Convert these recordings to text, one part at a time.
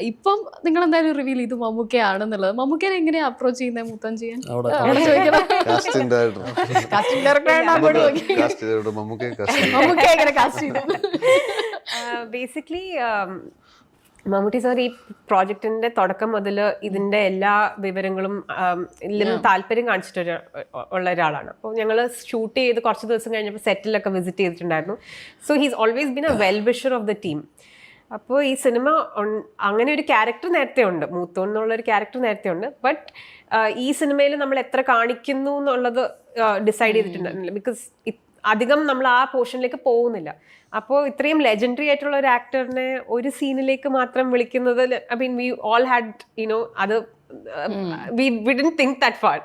ഇപ്പം നിങ്ങൾ എന്തായാലും റിവീൽ ചെയ്തു മമ്മൂക്കയാണെന്നുള്ളത്. മമ്മൂക്കനെ എങ്ങനെയാ അപ്രോച്ച് ചെയ്യുന്നത് മൂത്തം ചെയ്യാൻ? ബേസിക്കലി മമ്മൂട്ടി സാർ ഈ പ്രോജക്റ്റിന്റെ തുടക്കം മുതൽ ഇതിന്റെ എല്ലാ വിവരങ്ങളും താല്പര്യം കാണിച്ചിട്ട് ഉള്ള ഒരാളാണ്. അപ്പോൾ ഞങ്ങൾ ഷൂട്ട് ചെയ്ത് കുറച്ച് ദിവസം കഴിഞ്ഞപ്പോൾ സെറ്റിലൊക്കെ വിസിറ്റ് ചെയ്തിട്ടുണ്ടായിരുന്നു. So he's always been A well wisher of the team. അപ്പോൾ ഈ സിനിമ അങ്ങനെ ഒരു ക്യാരക്ടർ നേരത്തെ ഉണ്ട്, മൂത്തോൻ എന്നുള്ളൊരു ക്യാരക്ടർ നേരത്തെ ഉണ്ട്. ബട്ട് ഈ സിനിമയിൽ നമ്മൾ എത്ര കാണിക്കുന്നു എന്നുള്ളത് ഡിസൈഡ് ചെയ്തിട്ടുണ്ടായിരുന്നില്ല. ബിക്കോസ് അധികം നമ്മൾ ആ പോർഷനിലേക്ക് പോകുന്നില്ല. അപ്പോൾ ഇത്രയും ലെജൻഡറി ആയിട്ടുള്ള ഒരു ആക്ടറിനെ ഒരു സീനിലേക്ക് മാത്രം വിളിക്കുന്നത്, I mean we all had അത് we didn't think that far.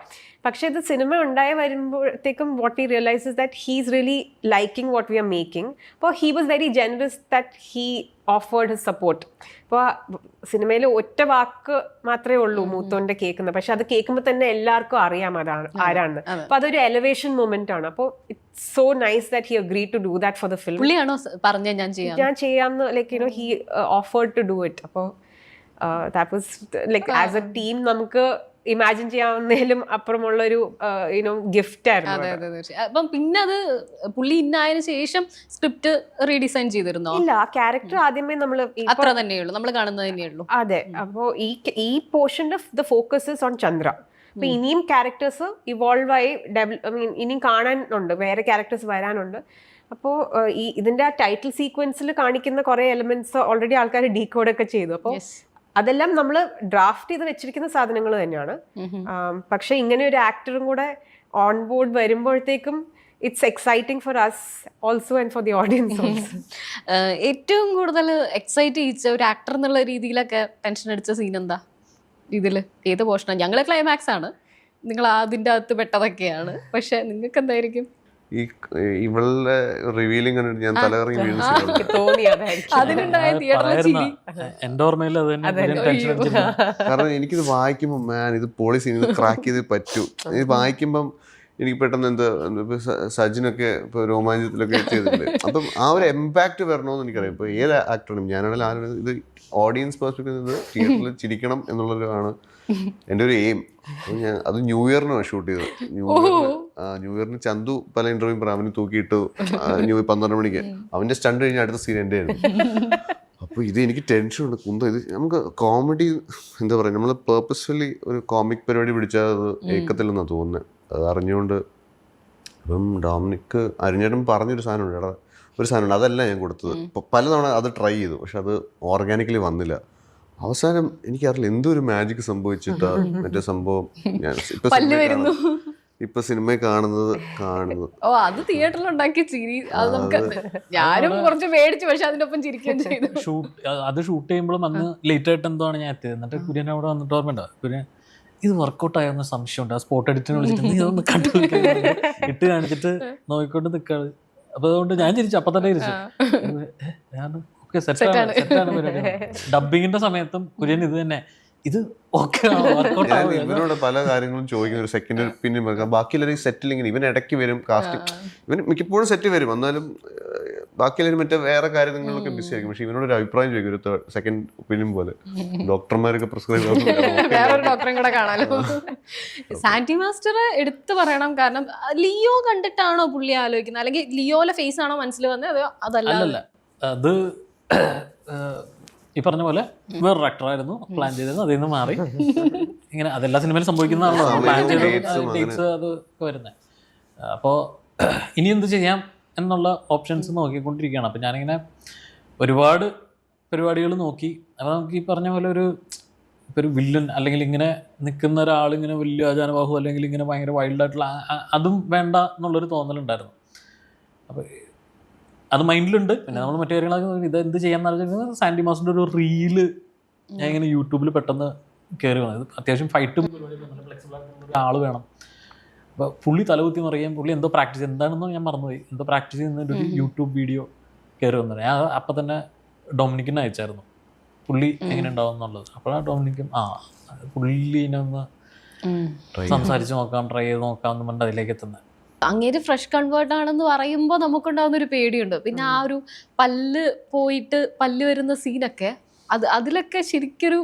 പക്ഷേ ഇത് സിനിമ ഉണ്ടായി വരുമ്പോഴത്തേക്കും what we realise is that he is really liking what we are making. അപ്പോൾ he was very generous that he offered his support. ഇപ്പോൾ സിനിമയിൽ ഒറ്റ വാക്ക് മാത്രമേ ഉള്ളൂ മൂത്തോന്റെ കേൾക്കുന്നത്, പക്ഷെ അത് കേൾക്കുമ്പോൾ തന്നെ എല്ലാവർക്കും അറിയാം അതാണ് ആരാണെന്ന്. അപ്പോൾ അതൊരു എലവേഷൻ മൊമെന്റ് ആണ്. അപ്പോൾ it's so nice that he agreed to do that for the film. ഞാൻ ചെയ്യാമെന്ന് like he offered to do it. അപ്പോൾ that was like as a team നമുക്ക് ഇമാജിൻ ചെയ്യാവുന്നതിലും അപ്പുറമുള്ളൊരു ഗിഫ്റ്റ് ആയിരുന്നു. അപ്പം പിന്നെ അത് പുള്ളി ഇന്നായതിനു ശേഷം സ്ക്രിപ്റ്റ് റീഡിസൈൻ ചെയ്തിരുന്നോ? ഇല്ല, ആ ക്യാരക്ടർ ആദ്യമേ നമ്മൾ അത്ര തന്നെയുള്ളൂ, നമ്മൾ കാണുന്നത് തന്നെയുള്ളൂ. അതെ. അപ്പോൾ ഈ പോർഷന്റെ the focus is on Chandra. അപ്പൊ ഇനിയും ക്യാരക്ടേഴ്സ് ഇവോൾവ് ആയി ഇനിയും കാണാനുണ്ട്, വേറെ ക്യാരക്ടേഴ്സ് വരാനുണ്ട്. അപ്പോൾ ഇതിന്റെ ആ ടൈറ്റിൽ സീക്വൻസിൽ കാണിക്കുന്ന കുറെ എലിമെന്റ്സ് ഓൾറെഡി ആൾക്കാർ ഡീകോഡൊക്കെ ചെയ്തു. അപ്പോൾ അതെല്ലാം നമ്മൾ ഡ്രാഫ്റ്റ് ചെയ്ത് വെച്ചിരിക്കുന്ന സാധനങ്ങൾ തന്നെയാണ്. പക്ഷെ ഇങ്ങനെ ഒരു ആക്ടറും കൂടെ ഓൺ ബോർഡ് വരുമ്പോഴത്തേക്കും it's exciting for us also and for the audience also. ഏറ്റവും കൂടുതൽ എക്സൈറ്റ് ചെയ്യിച്ച ഒരു ആക്ടർ എന്നുള്ള രീതിയിലൊക്കെ ടെൻഷൻ അടിച്ച സീൻ എന്താ ഇതിൽ? ഏത് പോർഷനാണ്? ഞങ്ങൾ ക്ലൈമാക്സ് ആണ്, നിങ്ങൾ അതിൻ്റെ അകത്ത് പെട്ടതൊക്കെയാണ്, പക്ഷെ നിങ്ങൾക്ക് എന്തായിരിക്കും? ഈ ഇവളുടെ റിവീലിംഗ് കണ്ടിട്ട് ഞാൻ തലകറങ്ങി വീഴുന്ന കാരണം എനിക്കിത് വായിക്കുമ്പോൾ ഇത് പോളിസി ഇത് ക്രാക്ക് ചെയ്ത് പറ്റൂ. ഇത് വായിക്കുമ്പം എനിക്ക് പെട്ടെന്ന് എന്താ സജിനൊക്കെ ഇപ്പൊ രോമാഞ്ചത്തിലൊക്കെ ചെയ്തിട്ടുണ്ട്. അപ്പം ആ ഒരു ഇമ്പാക്ട് വരണമെന്ന് എനിക്കറിയാം. ഇപ്പൊ ഏത് ആക്ടറും ഞാനാണെങ്കിൽ ആരും ഇത് ഓഡിയൻസ് പെർസ്പെക്ടീവിൽ നിന്ന് തിയേറ്ററിൽ ചിരിക്കണം എന്നുള്ളൊരാണ് എൻ്റെ ഒരു എയിം. അത് ന്യൂ ഇയറിനാണ് ഷൂട്ട് ചെയ്തത്. ന്യൂ ഇയറിന് ചന്തു പല ഇന്റർവ്യൂ അവന് തൂക്കിയിട്ടു 12 മണിക്ക്. അവന്റെ സ്റ്റണ്ട് കഴിഞ്ഞ അടുത്ത സീൻ എൻ്റെ ആയിരുന്നു. അപ്പോൾ ഇത് എനിക്ക് ടെൻഷനുണ്ട് കുന്തം. ഇത് നമുക്ക് കോമഡി എന്താ പറയുക, നമ്മൾ പേർപ്പസ്ഫുള്ളി ഒരു കോമിക് പരിപാടി പിടിച്ചാൽ അത് ഏക്കത്തില്ലെന്നാണ് തോന്നുന്നത്. അത് അറിഞ്ഞുകൊണ്ട് ഇപ്പം ഡൊമിനിക് അരിഞ്ഞേട്ടൻ പറഞ്ഞൊരു സാധനമുണ്ട്, എടാ ഒരു സാധനമുണ്ട്, അതല്ല ഞാൻ കൊടുത്തത്. പലതവണ അത് ട്രൈ ചെയ്തു, പക്ഷെ അത് ഓർഗാനിക്കലി വന്നില്ല. അവസാനം എനിക്കറിയില്ല എന്തോ ഒരു മാജിക് സംഭവിച്ചിട്ടാ മറ്റേ സംഭവം ഞാൻ ഇപ്പൊ സിനിമ കാണുന്നത്. ഓ, അത് തിയേറ്ററിൽ ഉണ്ടാക്കിയ ചിരി, അത് നമുക്ക് ഞാനും കുറച്ച് പേടിച്ചു, പക്ഷെ അതിനൊപ്പം ചിരിക്കുകയും ചെയ്തു. അത് ഷൂട്ട് ചെയ്യുമ്പോഴും അന്ന് ലേറ്റ് ആയിട്ട് എന്തോ ആണ് ഞാൻ എത്തിയത്. എന്നിട്ട് കുര്യൻ അവിടെ വന്നിട്ട് ഓർമ്മയുണ്ടോ, കുര്യൻ ഇത് വർക്കൗട്ട് ആയെന്ന സംശയമുണ്ട്. ആ സ്പോട്ട് എഡിറ്റിന് വിളിച്ചിട്ട് നീ ഇതൊന്ന് കണ്ടുപിടിക്കാൻ ഇട്ട് കാണിച്ചിട്ട് നോക്കിക്കൊണ്ട് നിൽക്കാണ്. അപ്പൊ അതുകൊണ്ട് ഞാൻ ചിരിച്ചു, അപ്പൊ തന്നെ ചിരിച്ചു. ഞാൻ ഓക്കെ സെറ്റാണ് ഡബിങ്ങിന്റെ സമയത്തും കുര്യൻ ഇത് തന്നെ ഇത് ഇവനോട് പല കാര്യങ്ങളും ചോദിക്കുന്ന ഒരു സെക്കൻഡ് ഒപ്പീനിയൻ വെക്കാം. ബാക്കിയെല്ലാവരും സെറ്റിലിങ്ങനെ ഇവൻ ഇടയ്ക്ക് വരും, കാസ്റ്റിംഗ് ഇവൻ മിക്കപ്പോഴും സെറ്റ് വരും, എന്നാലും ബാക്കിയെല്ലാവരും മറ്റേ വേറെ കാര്യങ്ങളൊക്കെ ബിസി ആയിരിക്കും. പക്ഷെ ഇവനോട് ഒരു അഭിപ്രായം ചോദിക്കും, ഒരു സെക്കൻഡ് ഒപ്പീനിയൻ പോലെ. ഡോക്ടർമാരൊക്കെ പ്രിസ്ക്രൈബ് വേറൊരു ഡോക്ടറും കൂടെ കാണാലോ. സാന്റി മാസ്റ്റർ എടുത്തു പറയണം, കാരണം ലിയോ കണ്ടിട്ടാണോ പുള്ളി ആലോചിക്കുന്നത്, അല്ലെങ്കിൽ ലിയോയിലെ ഫേസ് ആണോ മനസ്സിൽ വന്നത്, അതോ അതല്ല? അത് ഈ പറഞ്ഞ പോലെ വേറൊരു ആക്ടറായിരുന്നു പ്ലാൻ ചെയ്തിരുന്നു, അതിൽ നിന്ന് മാറി. ഇങ്ങനെ അതെല്ലാ സിനിമയിലും സംഭവിക്കുന്നതാണല്ലോ, പ്ലാൻ ചെയ്ത് ഡേറ്റ്സ് അതൊക്കെ വരുന്നത്. അപ്പോൾ ഇനി എന്ത് ചെയ്യാം എന്നുള്ള ഓപ്ഷൻസ് നോക്കിക്കൊണ്ടിരിക്കുകയാണ്. അപ്പം ഞാനിങ്ങനെ ഒരുപാട് പരിപാടികൾ നോക്കി. അപ്പോൾ നമുക്ക് ഈ പറഞ്ഞ പോലെ ഒരു വില്ലൻ അല്ലെങ്കിൽ ഇങ്ങനെ നിൽക്കുന്ന ഒരാളിങ്ങനെ വലിയ ആചാരബാഹു അല്ലെങ്കിൽ ഇങ്ങനെ ഭയങ്കര വൈൽഡായിട്ടുള്ള അതും വേണ്ട എന്നുള്ളൊരു തോന്നലുണ്ടായിരുന്നു. അപ്പോൾ അത് മൈൻഡിലുണ്ട്. പിന്നെ നമ്മൾ മറ്റു കാര്യങ്ങളൊക്കെ ഇത് എന്ത് ചെയ്യാമെന്ന് പറഞ്ഞാൽ സാന്റി മാസ്റ്ററിൻ്റെ ഒരു റീല് ഞാൻ ഇങ്ങനെ യൂട്യൂബിൽ പെട്ടെന്ന് കയറി വന്നത്. അത്യാവശ്യം ഫൈറ്റും ഫ്ലെക്സിബിൾ ആയിട്ടുള്ള ഒരാൾ വേണം. അപ്പോൾ പുള്ളി തലകുത്തി മറിയാൻ പുള്ളി എന്തോ പ്രാക്ടീസ് എന്താണെന്നോ ഞാൻ മറന്നുപോയി, എന്തോ പ്രാക്ടീസ് ചെയ്യുന്നൊരു യൂട്യൂബ് വീഡിയോ കയറി വന്നത്. ഞാൻ അപ്പം തന്നെ ഡൊമിനിക്കിനെ അയച്ചായിരുന്നു പുള്ളി എങ്ങനെ ഉണ്ടാവും എന്നുള്ളത്. അപ്പോഴാണ് ഡൊമിനിക്കും പുള്ളിനെ ഒന്ന് സംസാരിച്ച് നോക്കാം, ട്രൈ ചെയ്ത് നോക്കാം എന്ന് പറഞ്ഞിട്ട് അതിലേക്ക് എത്തുന്നത്. അങ്ങേര് ഫ്രഷ് കൺവേർട്ട് ആണെന്ന് പറയുമ്പോൾ നമുക്കുണ്ടാകുന്ന ഒരു പേടിയുണ്ട്. പിന്നെ ആ ഒരു പല്ല് പോയിട്ട് പല്ല് വരുന്ന സീനൊക്കെ അതിലൊക്കെ ശരിക്കൊരു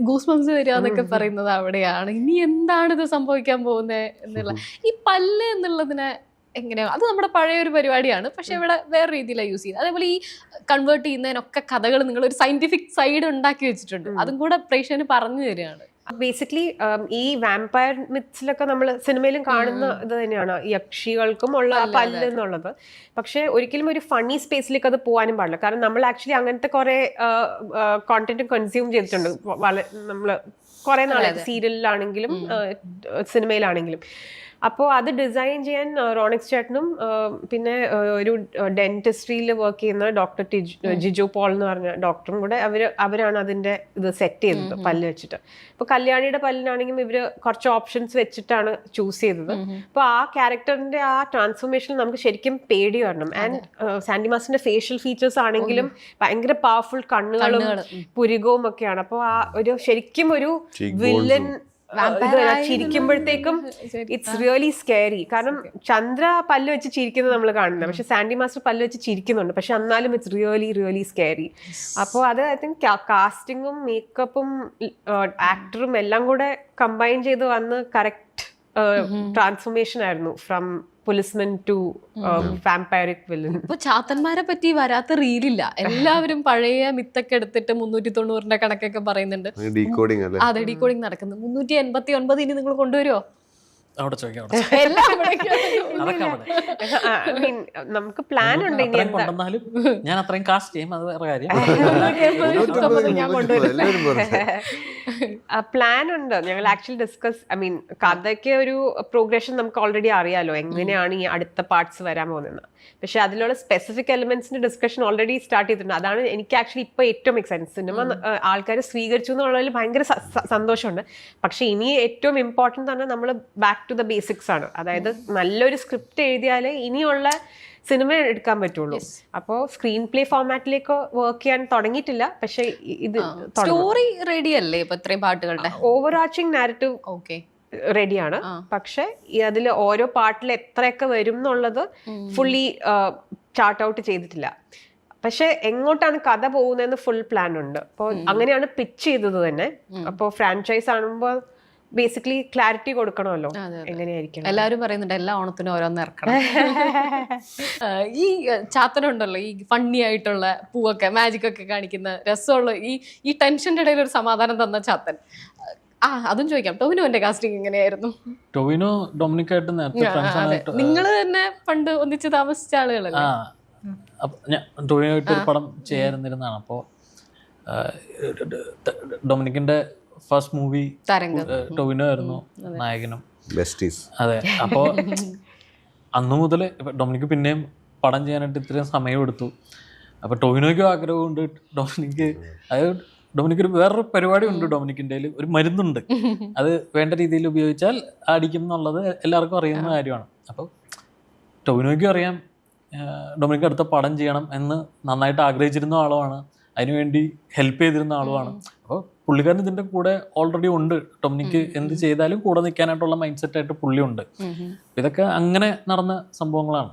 ഗൂസ് ബംസ് വരിക എന്നൊക്കെ പറയുന്നത് അവിടെയാണ്. ഇനി എന്താണ് ഇത് സംഭവിക്കാൻ പോകുന്നത് എന്നുള്ള ഈ പല്ല് എന്നുള്ളതിനെ എങ്ങനെയാ, അത് നമ്മുടെ പഴയ ഒരു പരിപാടിയാണ്, പക്ഷെ ഇവിടെ വേറെ രീതിയിലാണ് യൂസ് ചെയ്യുന്നത്. അതേപോലെ ഈ കൺവേർട്ട് ചെയ്യുന്നതിനൊക്കെ കഥകൾ നിങ്ങൾ ഒരു സയന്റിഫിക് സൈഡ് ഉണ്ടാക്കി വെച്ചിട്ടുണ്ട്, അതും കൂടെ പ്രേക്ഷകന് പറഞ്ഞു തരികയാണ്. ബേസിക്കലി ഈ വാമ്പയർ മിത്സിലൊക്കെ നമ്മൾ സിനിമയിലും കാണുന്ന ഇത് തന്നെയാണ് യക്ഷികൾക്കും ഉള്ള പല്ല് എന്നുള്ളത്. പക്ഷെ ഒരിക്കലും ഒരു ഫണ്ണി സ്പേസിലേക്ക് അത് പോകാനും പാടില്ല. കാരണം നമ്മൾ ആക്ച്വലി അങ്ങനത്തെ കുറെ കോണ്ടന്റ് കൺസ്യൂം ചെയ്തിട്ടുണ്ട് നമ്മൾ കുറെ നാളെ, സീരിയലിലാണെങ്കിലും സിനിമയിലാണെങ്കിലും. അപ്പോൾ അത് ഡിസൈൻ ചെയ്യാൻ റോണിക്സ് ചേട്ടനും പിന്നെ ഒരു ഡെന്റിസ്ട്രിയിൽ വർക്ക് ചെയ്യുന്ന ഡോക്ടർ ജിജു പോൾ എന്ന് പറഞ്ഞ ഡോക്ടറും കൂടെ അവരാണ് അതിന്റെ ഇത് സെറ്റ് ചെയ്തത് പല്ല് വെച്ചിട്ട്. ഇപ്പോൾ കല്യാണിയുടെ പല്ലിനാണെങ്കിലും ഇവര് കുറച്ച് ഓപ്ഷൻസ് വെച്ചിട്ടാണ് ചൂസ് ചെയ്തത്. അപ്പോൾ ആ ക്യാരക്ടറിന്റെ ആ ട്രാൻസ്ഫോർമേഷൻ നമുക്ക് ശരിക്കും പേടി വരണം. ആൻഡ് സാൻഡി മാസ്റ്ററിന്റെ ഫേഷ്യൽ ഫീച്ചേഴ്സ് ആണെങ്കിലും ഭയങ്കര പവർഫുൾ കണ്ണുകളും പുരികവും ഒക്കെയാണ്. അപ്പോൾ ആ ഒരു ശരിക്കും ഒരു വില്ലൻ ചിരിക്കുമ്പോഴത്തേക്കും ഇറ്റ്സ് റിയലി സ്കേറി. കാരണം ചന്ദ്ര പല്ല് വെച്ച് ചിരിക്കുന്നത് നമ്മൾ കാണുന്നത്, പക്ഷെ സാൻഡി മാസ്റ്റർ പല്ല് വെച്ച് ചിരിക്കുന്നുണ്ട്, പക്ഷെ എന്നാലും ഇറ്റ്സ് റിയലി സ്കേറി. അപ്പോൾ അത് ഐ തിങ്ക് കാസ്റ്റിങ്ങും മേക്കപ്പും ആക്ടറും എല്ലാം കൂടെ കമ്പൈൻ ചെയ്ത് വന്ന് കറക്റ്റ് ട്രാൻസ്ഫോർമേഷൻ ആയിരുന്നു ഫ്രം പോലീസ്മെൻ ടു വാമ്പയറിക് വില്ലൻ. ഇപ്പൊ ചാത്തന്മാരെ പറ്റി വരാത്ത റീലില്ല, എല്ലാവരും പഴയ മിത്തൊക്കെ എടുത്തിട്ട് 390 കണക്കൊക്കെ പറയുന്നുണ്ട്. ഡീകോഡിംഗ് അല്ലേ? അതെ, ഡീകോഡിംഗ് നടക്കുന്നു. 389 ഇനി നിങ്ങൾ കൊണ്ടുവരുമോ? അവിടെ ചോദിക്കാം, നമുക്ക് പ്ലാൻ ഉണ്ട്. ഇനി കൊണ്ടുവന്നാലും ഞാൻ അത്രയും കാസ്റ്റ് ചെയ്യും, അത് വേറെ കാര്യം. പ്ലാൻ ഉണ്ട്. ഞങ്ങൾ ആക്ച്വലി ഡിസ്കസ്, ഐ മീൻ കഥയ്ക്ക് ഒരു പ്രോഗ്രഷൻ നമുക്ക് ഓൾറെഡി അറിയാലോ എങ്ങനെയാണ് ഈ അടുത്ത പാർട്സ് വരാൻ പോകുന്നത്. പക്ഷെ അതിലുള്ള സ്പെസിഫിക് എലിമെന്റ്സിന്റെ ഡിസ്കഷൻ ഓൾറെഡി സ്റ്റാർട്ട് ചെയ്തിട്ടുണ്ട്. അതാണ് എനിക്ക് ആക്ച്വലി ഇപ്പൊ ഏറ്റവും എക്സൈറ്റിംഗ്. സിനിമ ആൾക്കാർ സ്വീകരിച്ചു എന്നുള്ളതിൽ ഭയങ്കര സന്തോഷമുണ്ട്. പക്ഷെ ഇനി ഏറ്റവും ഇമ്പോർട്ടൻ്റ് തന്നെ നമ്മൾ ബാക്ക് ടു ദ ബേസിക്സ് ആണ്. അതായത് നല്ലൊരു സ്ക്രിപ്റ്റ് എഴുതിയാലേ ഇനിയുള്ള സിനിമ എടുക്കാൻ പറ്റുള്ളൂ. അപ്പോൾ സ്ക്രീൻ പ്ലേ ഫോർമാറ്റിലേക്ക് വർക്ക് ചെയ്യാൻ തുടങ്ങിയിട്ടില്ല. പക്ഷെ ഇത് സ്റ്റോറി റെഡി അല്ലേ ഇപ്പൊ ഇത്രയും പാട്ടുകളുടെ? ഓവർ ആർച്ചിങ് നാരറ്റീവ് ഓക്കെ റെഡിയാണ്. പക്ഷെ അതിൽ ഓരോ പാട്ടിൽ എത്രയൊക്കെ വരും എന്നുള്ളത് ഫുള്ളി ചാർട്ട് ഔട്ട് ചെയ്തിട്ടില്ല. പക്ഷെ എങ്ങോട്ടാണ് കഥ പോകുന്നതെന്ന് ഫുൾ പ്ലാൻ ഉണ്ട്. അപ്പോൾ അങ്ങനെയാണ് പിച്ച് ചെയ്തത് തന്നെ. അപ്പോൾ ഫ്രാഞ്ചൈസ് ആകുമ്പോൾ ബേസിക്കലി ക്ലാരിറ്റി കൊടുക്കണമല്ലോ എങ്ങനെയായിരിക്കും. എല്ലാവരും പറയുന്നുണ്ട് എല്ലാ ഓണത്തിനും ഓരോന്ന് ഇറക്കണം. ഈ ചാത്തനുണ്ടല്ലോ, ഈ ഫണ്ണി ആയിട്ടുള്ള പൂവൊക്കെ മാജിക് ഒക്കെ കാണിക്കുന്ന രസമുള്ള ഈ ടെൻഷന്റെ ഇടയിൽ ഒരു സമാധാനം തന്ന ചാത്തൻ. അതും ചോദിക്കാം, ടൊവിനോന്റെ കാസ്റ്റിംഗ് എങ്ങനെയായിരുന്നു? ടൊവിനോ ഡൊമിനിക്കായിട്ട് നേരത്തെ നിങ്ങൾ തന്നെ പണ്ട് ഒന്നിച്ച് താമസിച്ച ആളുകളല്ലേ? ടൊവിനോയിട്ട് ഒരു പടം ചെയ്യാനിരുന്നതാണ്. അപ്പോൾ ഡൊമിനിക്കിന്റെ ഫസ്റ്റ് മൂവി ടൊവിനോ ആയിരുന്നു നായകനും. അതെ. അപ്പോൾ അന്നു മുതൽ ഡൊമിനിക്ക് പിന്നെയും പടം ചെയ്യാനായിട്ട് ഇത്രയും സമയം എടുത്തു. അപ്പോൾ ടൊവിനോയ്ക്കും ആഗ്രഹമുണ്ട്. ഡൊമിനിക്ക് വേറൊരു പരിപാടി ഉണ്ട്. ഡൊമിനിക്കിൻ്റെ ഒരു മരുന്നുണ്ട്, അത് വേണ്ട രീതിയിൽ ഉപയോഗിച്ചാൽ അടിക്കും എന്നുള്ളത് എല്ലാവർക്കും അറിയുന്ന കാര്യമാണ്. അപ്പോൾ ടൊവിനോയ്ക്കും അറിയാം ഡൊമിനിക്ക് അടുത്ത പടം ചെയ്യണം എന്ന് നന്നായിട്ട് ആഗ്രഹിച്ചിരുന്ന ആളുമാണ്, അതിനുവേണ്ടി ഹെൽപ്പ് ചെയ്തിരുന്ന ആളുമാണ്. അപ്പോൾ പുള്ളിക്കാരൻ ഇതിൻ്റെ കൂടെ ഓൾറെഡി ഉണ്ട്. ഡൊമിനിക്ക് എന്ത് ചെയ്താലും കൂടെ നിൽക്കാനായിട്ടുള്ള മൈൻഡ് സെറ്റായിട്ട് പുള്ളിയുണ്ട്. ഇതൊക്കെ അങ്ങനെ നടന്ന സംഭവങ്ങളാണ്.